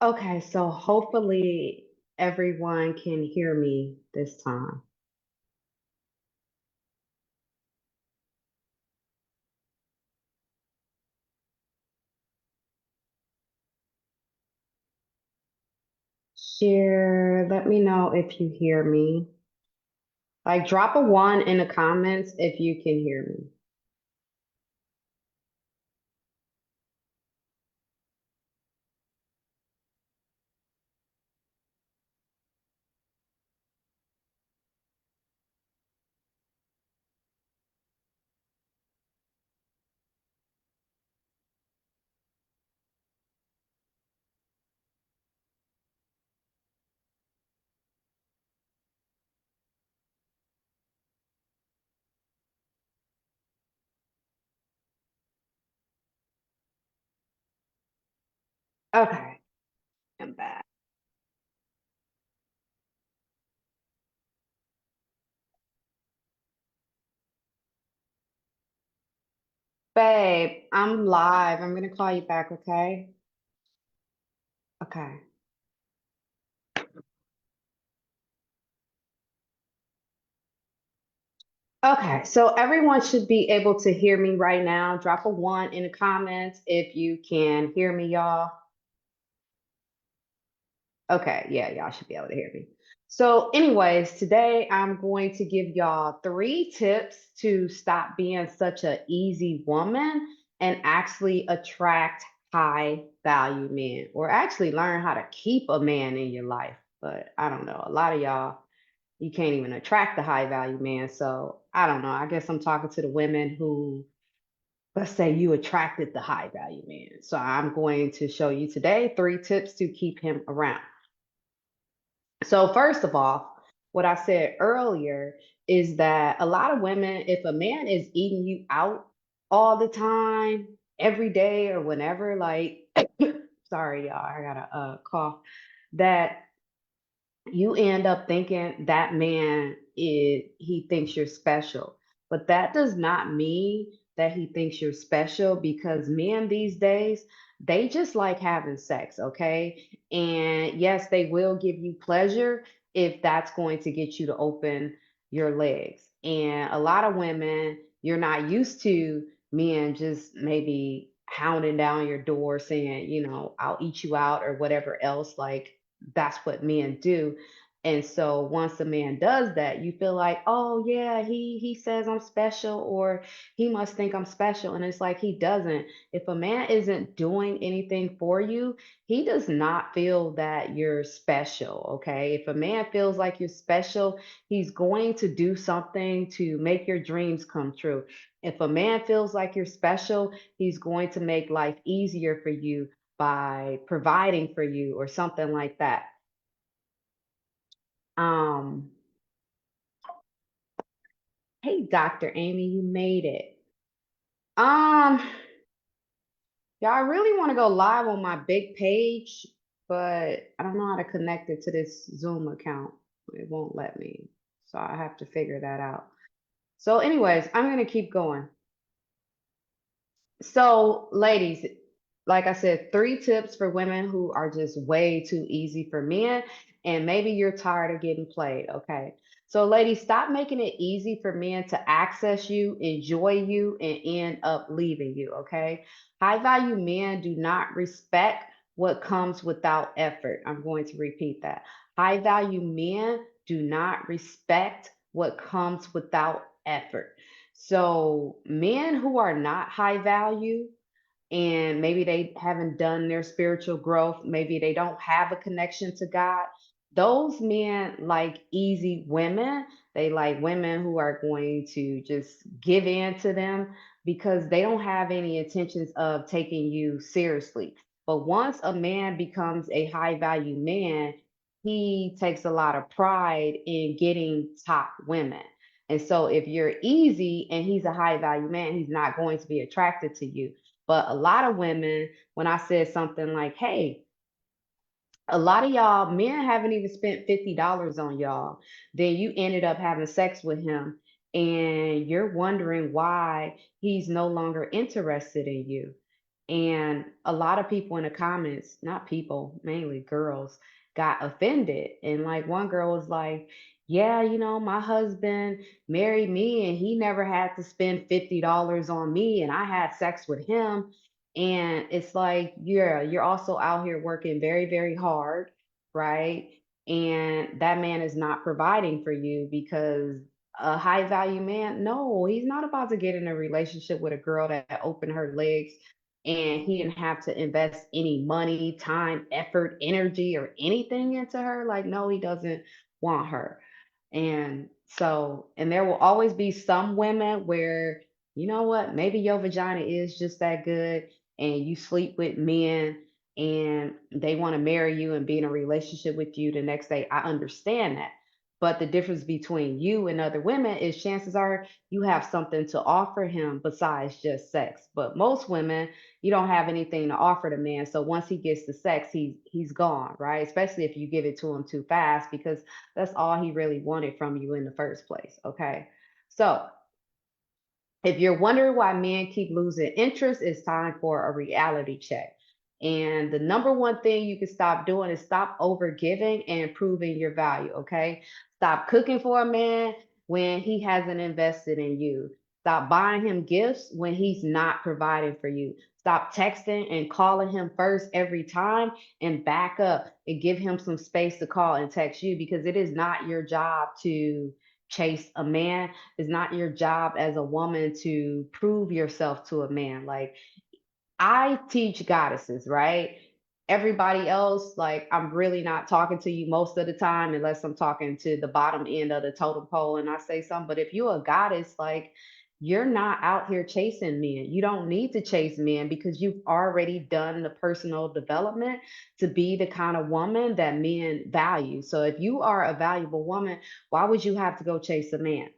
Okay, so hopefully everyone can hear me this time. Share, let me know if you hear me. Like, drop a one in the comments if you can hear me. Okay, I'm back. Babe, I'm live. I'm gonna call you back, okay? Okay. Okay, so everyone should be able to hear me right now. Drop a one in the comments if you can hear me, y'all. Okay, yeah, y'all should be able to hear me. So, anyways, today I'm going to give y'all three tips to stop being such an easy woman and actually attract high value men, or actually learn how to keep a man in your life. But I don't know, a lot of y'all, you can't even attract the high value man. So, I don't know. I guess I'm talking to the women who, let's say, you attracted the high value man. So, I'm going to show you today three tips to keep him around. So, first of all, what I said earlier is that a lot of women, if a man is eating you out all the time, every day or whenever, like, sorry, y'all, I got a cough, that you end up thinking that man he thinks you're special. But that does not mean that he thinks you're special, because men these days, they just like having sex, okay? And yes, they will give you pleasure if that's going to get you to open your legs. And a lot of women, you're not used to men just maybe hounding down your door saying, I'll eat you out or whatever else. Like, that's what men do. And so once a man does that, you feel like, oh yeah, he says I'm special, or he must think I'm special. And it's like, he doesn't. If a man isn't doing anything for you, he does not feel that you're special. Okay. If a man feels like you're special, he's going to do something to make your dreams come true. If a man feels like you're special, he's going to make life easier for you by providing for you or something like that. Um, hey, Dr. Amy, you made it. Um, yeah, I really want to go live on my big page, but I don't know how to connect it to this Zoom account. It won't let me. So I have to figure that out. So, anyways, I'm gonna keep going. So, ladies, like I said, three tips for women who are just way too easy for men, and maybe you're tired of getting played. Okay. So, ladies, stop making it easy for men to access you, enjoy you, and end up leaving you. Okay. High value men do not respect what comes without effort. I'm going to repeat that. High value men do not respect what comes without effort. So, men who are not high value, and maybe they haven't done their spiritual growth, maybe they don't have a connection to God, those men like easy women. They like women who are going to just give in to them because they don't have any intentions of taking you seriously. But once a man becomes a high value man, he takes a lot of pride in getting top women. And so if you're easy and he's a high value man, he's not going to be attracted to you. But a lot of women, when I said something like, hey, a lot of y'all men haven't even spent $50 on y'all, then you ended up having sex with him and you're wondering why he's no longer interested in you. And a lot of people in the comments, not people, mainly girls, got offended. And like one girl was like, yeah, my husband married me and he never had to spend $50 on me and I had sex with him. And it's like, yeah, you're also out here working very, very hard, right? And that man is not providing for you because a high value man, no, he's not about to get in a relationship with a girl that opened her legs and he didn't have to invest any money, time, effort, energy, or anything into her. Like, no, he doesn't want her. And so, and there will always be some women where, you know what, maybe your vagina is just that good, and you sleep with men and they want to marry you and be in a relationship with you the next day. I understand that. But the difference between you and other women is chances are you have something to offer him besides just sex. But most women, you don't have anything to offer the man. So once he gets the sex, he's gone, right? Especially if you give it to him too fast, because that's all he really wanted from you in the first place. Okay. So if you're wondering why men keep losing interest, it's time for a reality check. And the number one thing you can stop doing is stop over giving and proving your value. Okay. Stop cooking for a man when he hasn't invested in you. Stop buying him gifts when he's not providing for you. Stop texting and calling him first every time and back up and give him some space to call and text you, because it is not your job to chase a man. It's not your job as a woman to prove yourself to a man. Like, I teach goddesses, right? Everybody else, like, I'm really not talking to you most of the time unless I'm talking to the bottom end of the totem pole and I say something. But if you're a goddess, like, you're not out here chasing men. You don't need to chase men because you've already done the personal development to be the kind of woman that men value. So if you are a valuable woman, why would you have to go chase a man?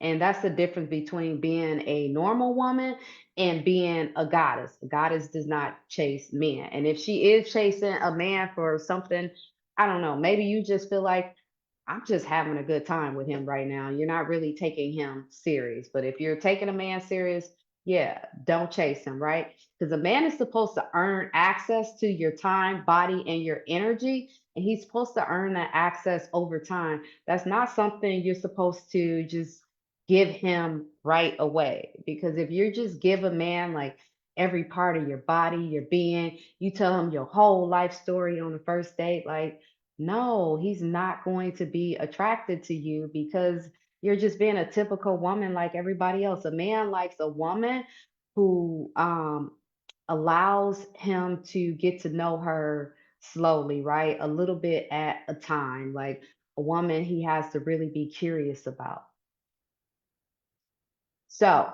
And that's the difference between being a normal woman and being a goddess. A goddess does not chase men. And if she is chasing a man for something, I don't know, maybe you just feel like I'm just having a good time with him right now. You're not really taking him serious. But if you're taking a man serious, yeah, don't chase him, right? Because a man is supposed to earn access to your time, body, and your energy. And he's supposed to earn that access over time. That's not something you're supposed to just give him right away. Because if you just give a man like every part of your body, your being, you tell him your whole life story on the first date, like, no, he's not going to be attracted to you because you're just being a typical woman like everybody else. A man likes a woman who allows him to get to know her slowly, right? A little bit at a time. Like a woman he has to really be curious about. So,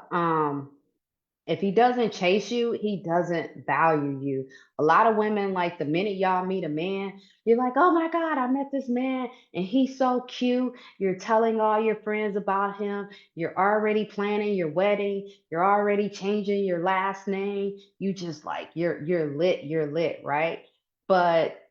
if he doesn't chase you, he doesn't value you. A lot of women, like the minute y'all meet a man, you're like, oh my God, I met this man and he's so cute. You're telling all your friends about him. You're already planning your wedding. You're already changing your last name. You just like you're lit, right? But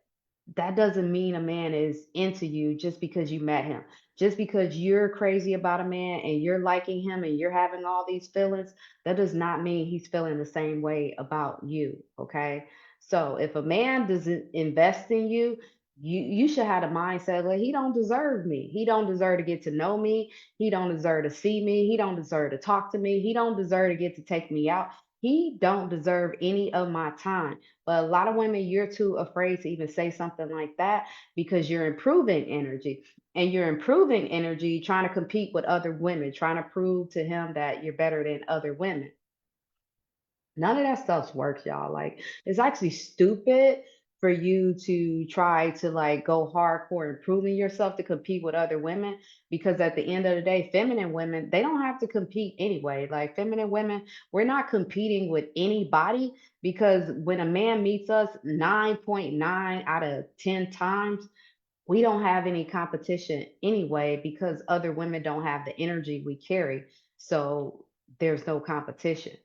that doesn't mean a man is into you just because you met him. Just because you're crazy about a man and you're liking him and you're having all these feelings, that does not mean he's feeling the same way about you. Okay. So if a man doesn't invest in you, you should have the mindset like he don't deserve me. He don't deserve to get to know me. He don't deserve to see me. He don't deserve to talk to me. He don't deserve to get to take me out. He don't deserve any of my time. But a lot of women, you're too afraid to even say something like that because you're improving energy. And you're improving energy trying to compete with other women, trying to prove to him that you're better than other women. None of that stuff works, y'all. Like, it's actually stupid for you to try to like go hardcore improving yourself to compete with other women, because at the end of the day, feminine women, they don't have to compete anyway. Like feminine women, we're not competing with anybody, because when a man meets us 9.9 out of 10 times, we don't have any competition anyway, because other women don't have the energy we carry. So there's no competition.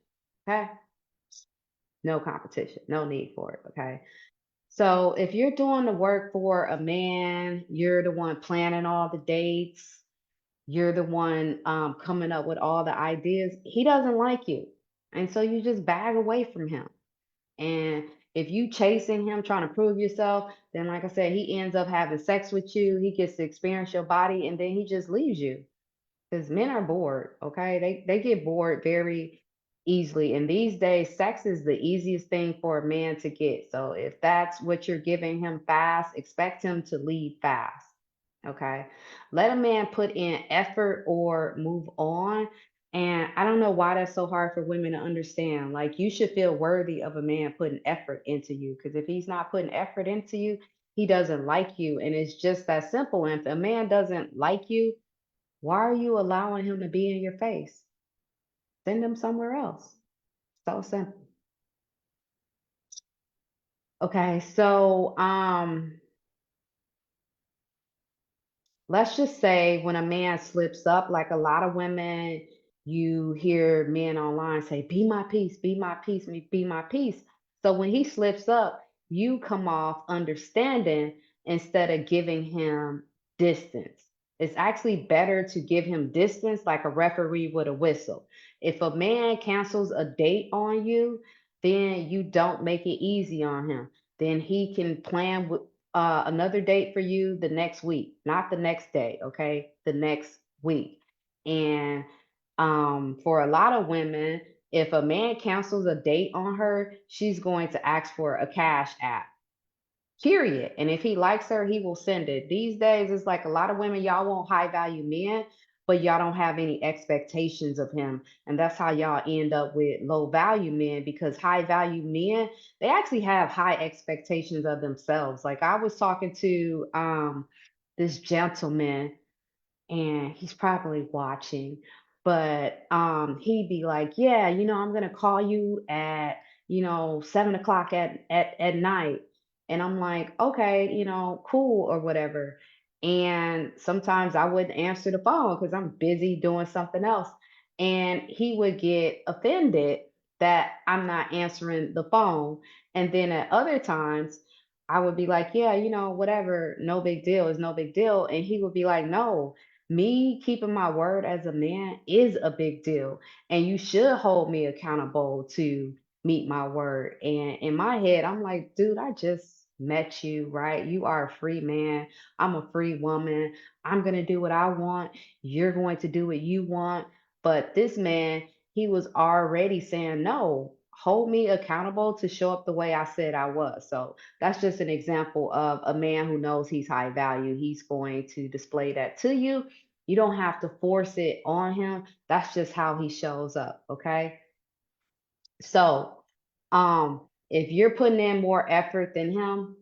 Okay. No competition, no need for it. Okay. So if you're doing the work for a man, you're the one planning all the dates, you're the one coming up with all the ideas, he doesn't like you. And so you just bag away from him. And if you chasing him, trying to prove yourself, then like I said, he ends up having sex with you. He gets to experience your body, and then he just leaves you. Because men are bored, okay? They get bored very easily. And these days, sex is the easiest thing for a man to get. So if that's what you're giving him fast, expect him to leave fast. Okay. Let a man put in effort or move on. And I don't know why that's so hard for women to understand. Like, you should feel worthy of a man putting effort into you. Because if he's not putting effort into you, he doesn't like you. And it's just that simple. And if a man doesn't like you, why are you allowing him to be in your face? Send him somewhere else. So simple. Okay, so let's just say when a man slips up, like a lot of women, you hear men online say, be my peace, be my peace, be my peace. So when he slips up, you come off understanding instead of giving him distance. It's actually better to give him distance like a referee with a whistle. If a man cancels a date on you, then you don't make it easy on him. Then he can plan with another date for you the next week, not the next day, okay? The next week. And for a lot of women, if a man cancels a date on her, she's going to ask for a cash app. Period. And if he likes her, he will send it. These days, it's like a lot of women, y'all want high value men, but y'all don't have any expectations of him. And that's how y'all end up with low value men because high value men, they actually have high expectations of themselves. Like I was talking to this gentleman and he's probably watching, but he'd be like, yeah, I'm gonna call you at 7 o'clock at night. And I'm like, okay, cool or whatever. And sometimes I wouldn't answer the phone because I'm busy doing something else. And he would get offended that I'm not answering the phone. And then at other times I would be like, yeah, whatever, no big deal, is no big deal. And he would be like, no, me keeping my word as a man is a big deal. And you should hold me accountable to meet my word. And in my head, I'm like, dude, I just met you, right? You are a free man. I'm a free woman. I'm going to do what I want. You're going to do what you want. But this man, he was already saying, no, hold me accountable to show up the way I said I was. So that's just an example of a man who knows he's high value. He's going to display that to you. You don't have to force it on him. That's just how he shows up. Okay. So, if you're putting in more effort than him,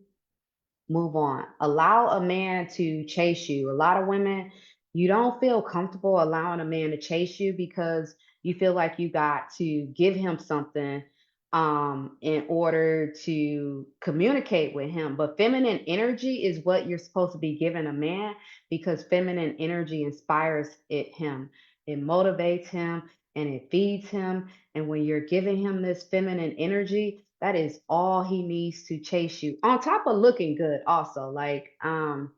move on. Allow a man to chase you. A lot of women, you don't feel comfortable allowing a man to chase you because you feel like you got to give him something in order to communicate with him. But feminine energy is what you're supposed to be giving a man because feminine energy inspires him. It motivates him and it feeds him. And when you're giving him this feminine energy, that is all he needs to chase you. On top of looking good, also. Like, a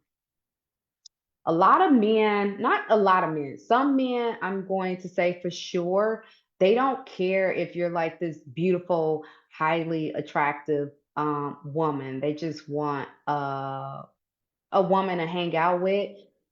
lot of men, not a lot of men, some men, I'm going to say for sure, they don't care if you're like this beautiful, highly attractive woman. They just want a woman to hang out with,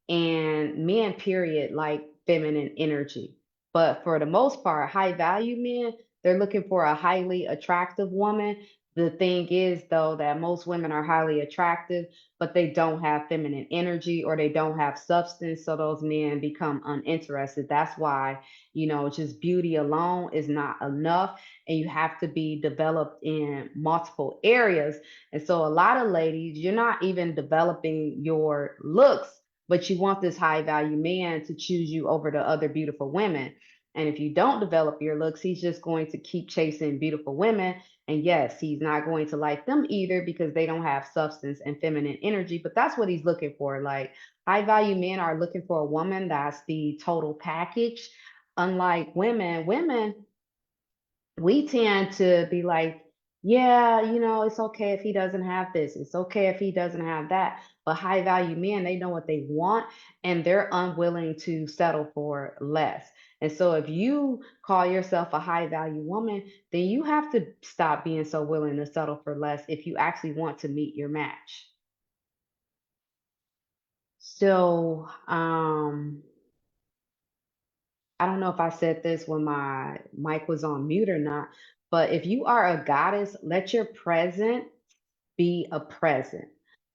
and men, period, like feminine energy. But for the most part, high value men, they're looking for a highly attractive woman. The thing is, though, that most women are highly attractive, but they don't have feminine energy or they don't have substance. So those men become uninterested. That's why, just beauty alone is not enough. And you have to be developed in multiple areas. And so a lot of ladies, you're not even developing your looks, but you want this high value man to choose you over the other beautiful women. And if you don't develop your looks, he's just going to keep chasing beautiful women. And yes, he's not going to like them either because they don't have substance and feminine energy, but that's what he's looking for. Like high value men are looking for a woman that's the total package. Unlike women, we tend to be like, yeah, it's okay if he doesn't have this. It's okay if he doesn't have that. But high value men, they know what they want and they're unwilling to settle for less. And so if you call yourself a high value woman, then you have to stop being so willing to settle for less if you actually want to meet your match. So, I don't know if I said this when my mic was on mute or not, but if you are a goddess, let your present be a present.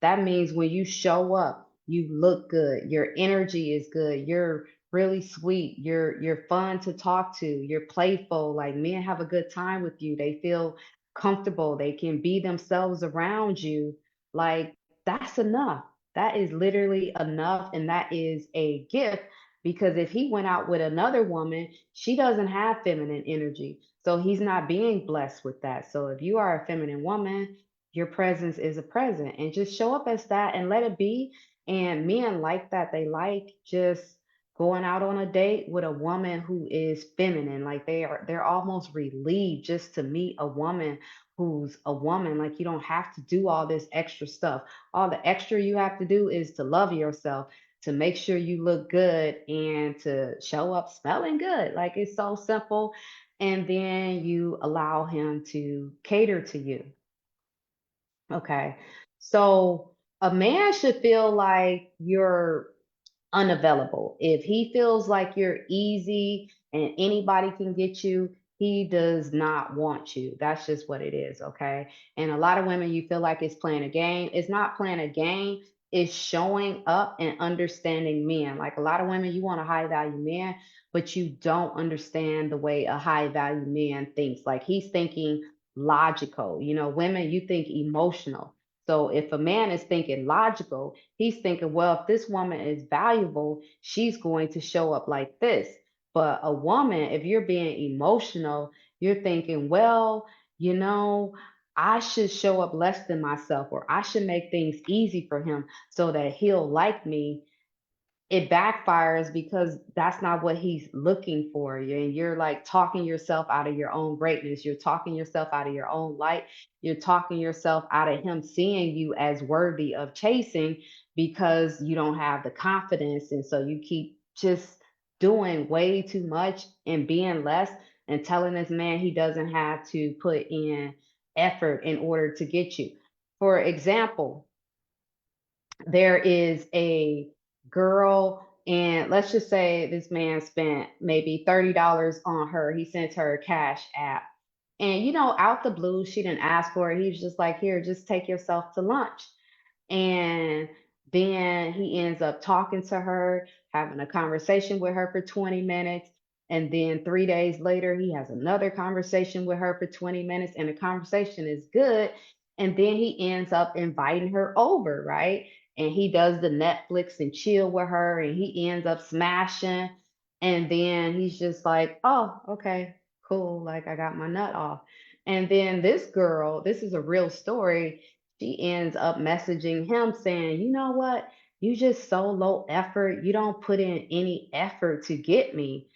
That means when you show up, you look good, your energy is good, you're really sweet, you're fun to talk to, you're playful, like men have a good time with you. They feel comfortable, they can be themselves around you. Like that's enough. That is literally enough and that is a gift because if he went out with another woman, she doesn't have feminine energy. So he's not being blessed with that. So if you are a feminine woman, your presence is a present and just show up as that and let it be. And men like that. They like just going out on a date with a woman who is feminine. Like they're almost relieved just to meet a woman who's a woman. Like you don't have to do all this extra stuff. All the extra you have to do is to love yourself, to make sure you look good and to show up smelling good. Like it's so simple. And then you allow him to cater to you. Okay. So a man should feel like you're unavailable. If he feels like you're easy and anybody can get you, he does not want you. That's just what it is, okay? And a lot of women, you feel like it's playing a game. It's not playing a game, it's showing up and understanding men. Like a lot of women, you want a high value man, but you don't understand the way a high value man thinks. Like he's thinking logical. You know, women, you think emotional. So if a man is thinking logical, he's thinking, well, if this woman is valuable, she's going to show up like this. But a woman, if you're being emotional, you're thinking, well, you know, I should show up less than myself, or I should make things easy for him so that he'll like me. It backfires because that's not what he's looking for. And you're like talking yourself out of your own greatness. You're talking yourself out of your own light. You're talking yourself out of him seeing you as worthy of chasing because you don't have the confidence. And so you keep just doing way too much and being less and telling this man he doesn't have to put in effort in order to get you. For example, there is a girl, and let's just say this man spent maybe $30 on her. He sent her a cash app. And you know, out the blue, she didn't ask for it. He's just like, here, just take yourself to lunch. And then he ends up talking to her, having a conversation with her for 20 minutes. And then 3 days later, he has another conversation with her for 20 minutes, and the conversation is good. And then he ends up inviting her over, right? And he does the Netflix and chill with her, and he ends up smashing. And then he's just like, oh, okay, cool. Like, I got my nut off. And then this girl, this is a real story, she ends up messaging him saying, you know what? You just so low effort. You don't put in any effort to get me.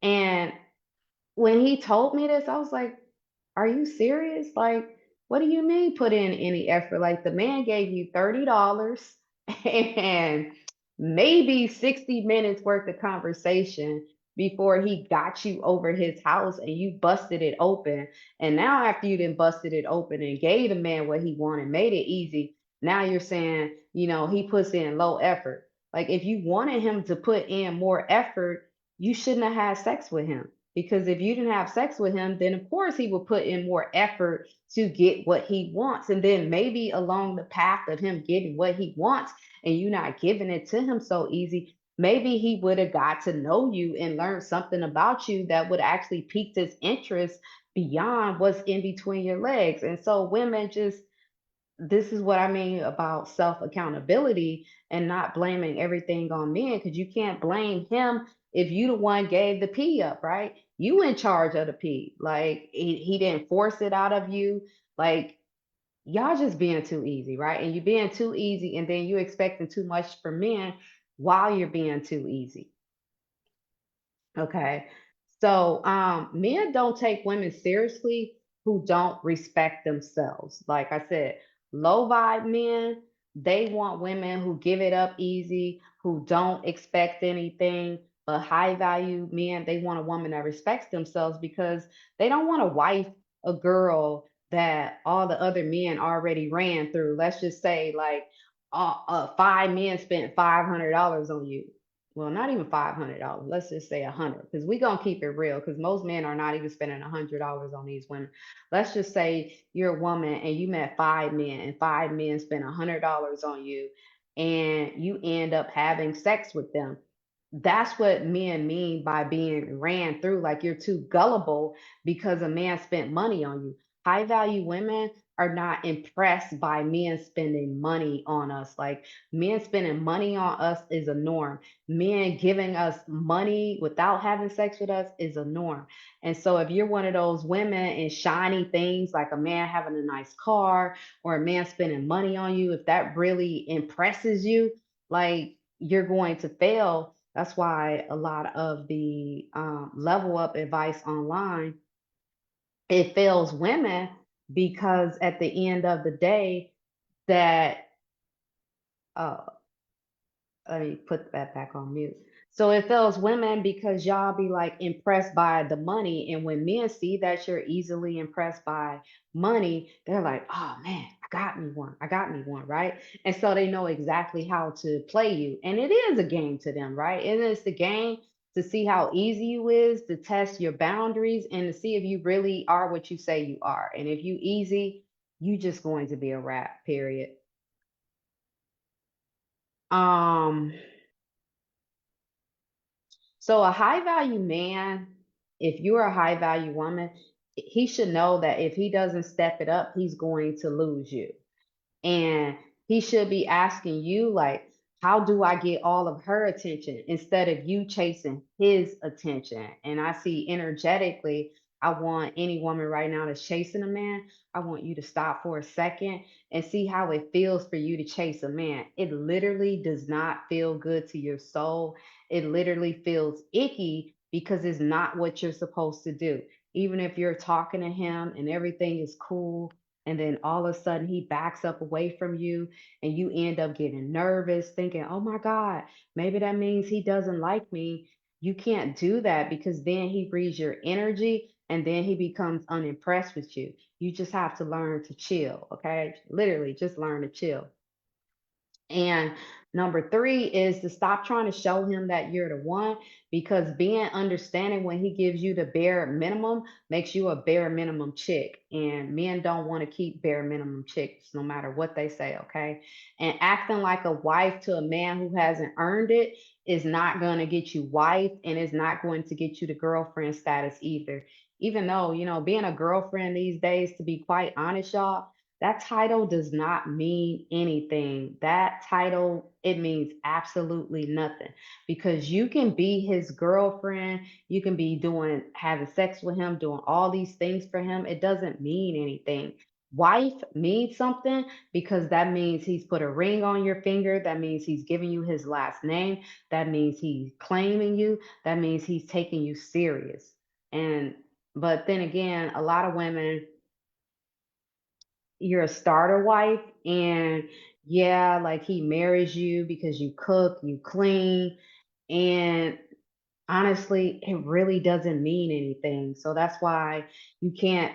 And when he told me this, I was like, are you serious? Like, what do you mean put in any effort? Like, the man gave you $30 and maybe 60 minutes worth of conversation before he got you over his house and you busted it open. And now, after you done busted it open and gave the man what he wanted, made it easy, now you're saying, you know, he puts in low effort. Like, if you wanted him to put in more effort, you shouldn't have had sex with him, because if you didn't have sex with him, then of course he will put in more effort to get what he wants. And then maybe along the path of him getting what he wants and you not giving it to him so easy, maybe he would have got to know you and learned something about you that would actually pique his interest beyond what's in between your legs. And so women just, this is what I mean about self accountability and not blaming everything on men, because you can't blame him if you the one gave the pee up, right? You in charge of the pee. Like he didn't force it out of you. Like y'all just being too easy, right? And you being too easy, and then you expecting too much from men while you're being too easy. Okay. So men don't take women seriously who don't respect themselves. Like I said, low vibe men, they want women who give it up easy, who don't expect anything. But high value men, they want a woman that respects themselves because they don't want to wife a girl that all the other men already ran through. Let's just say like five men spent $500 on you. Well, not even $500. Let's just say 100, because we gonna keep it real. Because most men are not even spending $100 on these women. Let's just say you're a woman and you met five men, and five men spent $100 on you, and you end up having sex with them. That's what men mean by being ran through. Like you're too gullible because a man spent money on you. High value women are not impressed by men spending money on us. Like men spending money on us is a norm. Men giving us money without having sex with us is a norm. And so if you're one of those women and shiny things like a man having a nice car or a man spending money on you, if that really impresses you, like you're going to fail. That's why a lot of the level up advice online, it fails women, because at the end of the day, that uh, let me put that back on mute. So it fails women because y'all be like impressed by the money. And when men see that you're easily impressed by money, they're like, oh man, I got me one. I got me one, right? And so they know exactly how to play you. And it is a game to them, right? And it's the game to see how easy you is, to test your boundaries, and to see if you really are what you say you are. And if you easy, you just going to be a rat, period. Um, So a high value man, if you're a high value woman, he should know that if he doesn't step it up, he's going to lose you. And he should be asking you, like, how do I get all of her attention instead of you chasing his attention? And I see energetically, I want any woman right now that's chasing a man, I want you to stop for a second and see how it feels for you to chase a man. It literally does not feel good to your soul. It literally feels icky because it's not what you're supposed to do. Even if you're talking to him and everything is cool, and then all of a sudden he backs up away from you, and you end up getting nervous thinking, oh my god, maybe that means he doesn't like me. You can't do that, because then he reads your energy and then he becomes unimpressed with you. You just have to learn to chill, okay? Literally just learn to chill. And number three is to stop trying to show him that you're the one, because being understanding when he gives you the bare minimum makes you a bare minimum chick. And men don't want to keep bare minimum chicks no matter what they say, okay? And acting like a wife to a man who hasn't earned it is not going to get you wife, and is not going to get you the girlfriend status either. Even though, being a girlfriend these days, to be quite honest, y'all, that title does not mean anything. That title, it means absolutely nothing, because you can be his girlfriend, you can be doing having sex with him, doing all these things for him. It doesn't mean anything. Wife means something, because that means he's put a ring on your finger. That means he's giving you his last name. That means he's claiming you. That means he's taking you serious. And but then again, a lot of women, you're a starter wife, and yeah, like he marries you because you cook, you clean, and honestly, it really doesn't mean anything. So that's why you can't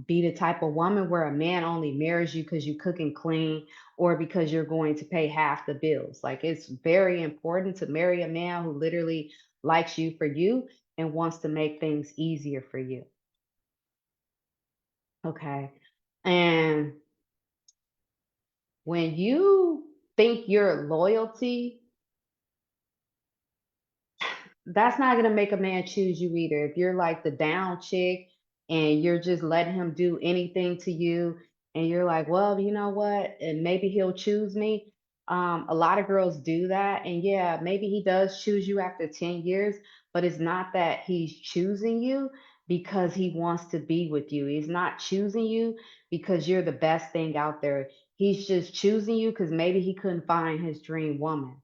be the type of woman where a man only marries you because you cook and clean, or because you're going to pay half the bills. Like it's very important to marry a man who literally likes you for you and wants to make things easier for you. Okay. And when you think your loyalty, that's not gonna make a man choose you either. If you're like the down chick and you're just letting him do anything to you, and you're like, well, you know what, and maybe he'll choose me. A lot of girls do that, and yeah, maybe he does choose you after 10 years, but it's not that he's choosing you because he wants to be with you. He's not choosing you because you're the best thing out there. He's just choosing you because maybe he couldn't find his dream woman,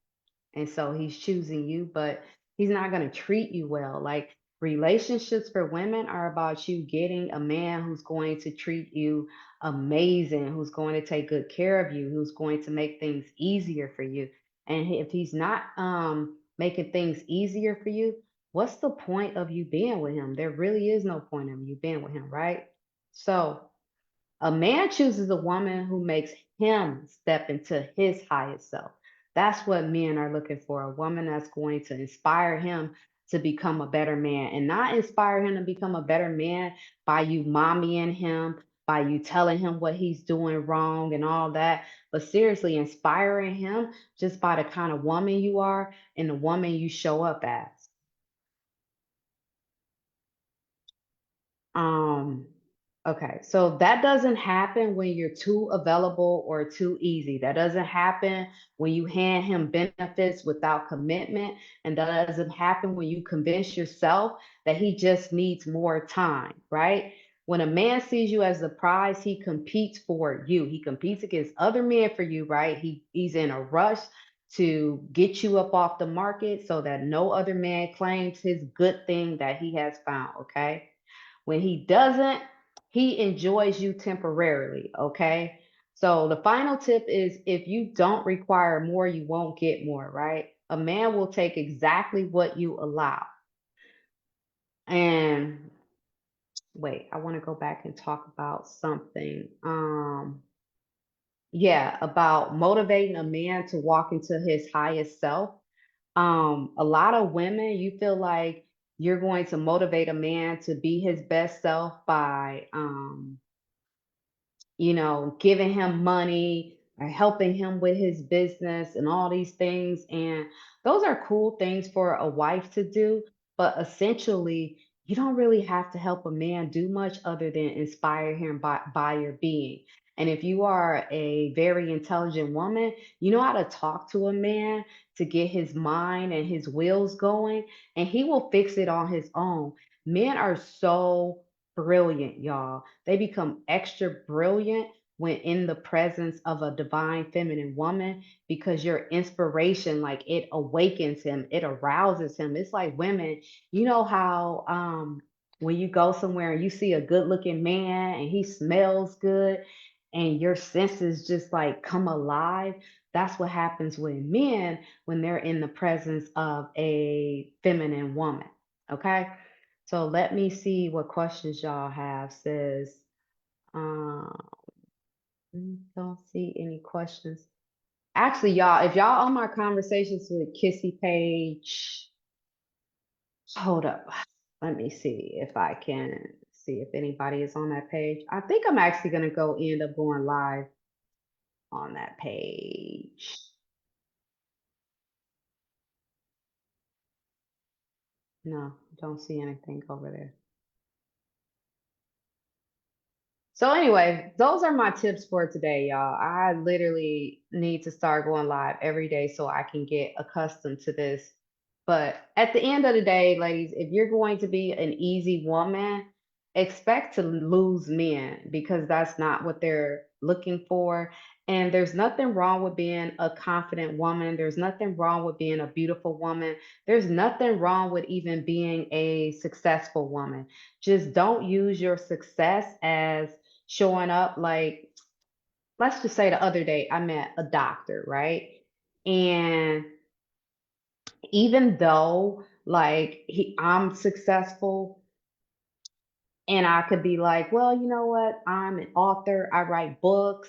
and so he's choosing you, but he's not going to treat you well. Like relationships for women are about you getting a man who's going to treat you amazing, who's going to take good care of you, who's going to make things easier for you. And if he's not making things easier for you, what's the point of you being with him? There really is no point of you being with him, right? So a man chooses a woman who makes him step into his highest self. That's what men are looking for, a woman that's going to inspire him to become a better man, and not inspire him to become a better man by you mommying him, by you telling him what he's doing wrong and all that, but seriously inspiring him just by the kind of woman you are and the woman you show up as. Um, okay, so that doesn't happen when you're too available or too easy. That doesn't happen when you hand him benefits without commitment. And that doesn't happen when you convince yourself that he just needs more time, right? When a man sees you as the prize, he competes for you. He competes against other men for you, right? He's in a rush to get you up off the market so that no other man claims his good thing that he has found, okay? When he doesn't, he enjoys you temporarily. Okay. So the final tip is if you don't require more, you won't get more, right? A man will take exactly what you allow. And wait, I want to go back and talk about something. Yeah, about motivating a man to walk into his highest self. A lot of women, you feel like you're going to motivate a man to be his best self by giving him money or helping him with his business and all these things. And those are cool things for a wife to do. But essentially, you don't really have to help a man do much other than inspire him by your being. And if you are a very intelligent woman, you know how to talk to a man to get his mind and his wheels going, and he will fix it on his own. Men are so brilliant, y'all. They become extra brilliant when in the presence of a divine feminine woman because your inspiration, like it awakens him, it arouses him. It's like women, you know how when you go somewhere and you see a good looking man and he smells good and your senses just like come alive. That's what happens with men when they're in the presence of a feminine woman. Okay. So let me see what questions y'all have. Says, um, don't see any questions. Actually, y'all, if y'all on my conversations with Kissy page, hold up. Let me see if I can see if anybody is on that page. I think I'm actually gonna go end up going live on that page. No, don't see anything over there. So anyway, those are my tips for today, y'all. I literally need to start going live every day so I can get accustomed to this. But at the end of the day, ladies, if you're going to be an easy woman, expect to lose men because that's not what they're looking for. And there's nothing wrong with being a confident woman. There's nothing wrong with being a beautiful woman. There's nothing wrong with even being a successful woman. Just don't use your success as showing up. Like, let's just say the other day I met a doctor, right? And even though like I'm successful and I could be like, well, you know what? I'm an author, I write books.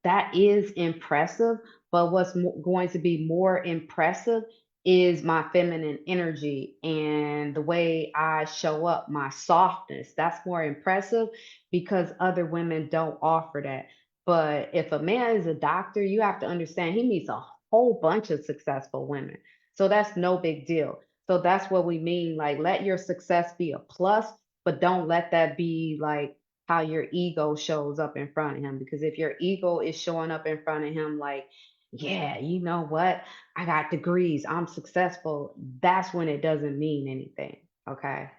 That is impressive, but what's going to be more impressive is my feminine energy and the way I show up, my softness. That's more impressive because other women don't offer that. But if a man is a doctor, you have to understand he meets a whole bunch of successful women. So that's no big deal. So that's what we mean. Like, let your success be a plus, but don't let that be like how your ego shows up in front of him. Because if your ego is showing up in front of him, like, yeah, you know what? I got degrees, I'm successful, that's when it doesn't mean anything. Okay.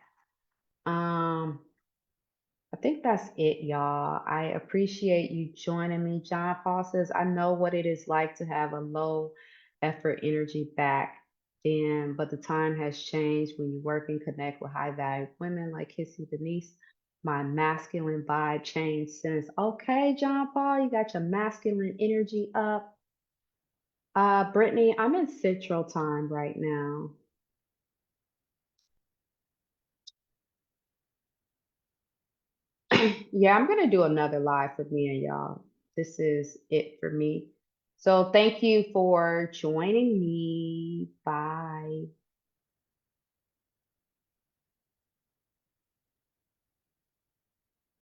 Um, I think that's it, y'all. I appreciate you joining me. John Paul says, I know what it is like to have a low effort energy back then, but the time has changed when you work and connect with high value women like Kissy Denise. My masculine vibe changed since. Okay, John Paul, you got your masculine energy up. Brittany, I'm in Central Time right now. Yeah, I'm gonna do another live for me and y'all. This is it for me. So thank you for joining me. Bye.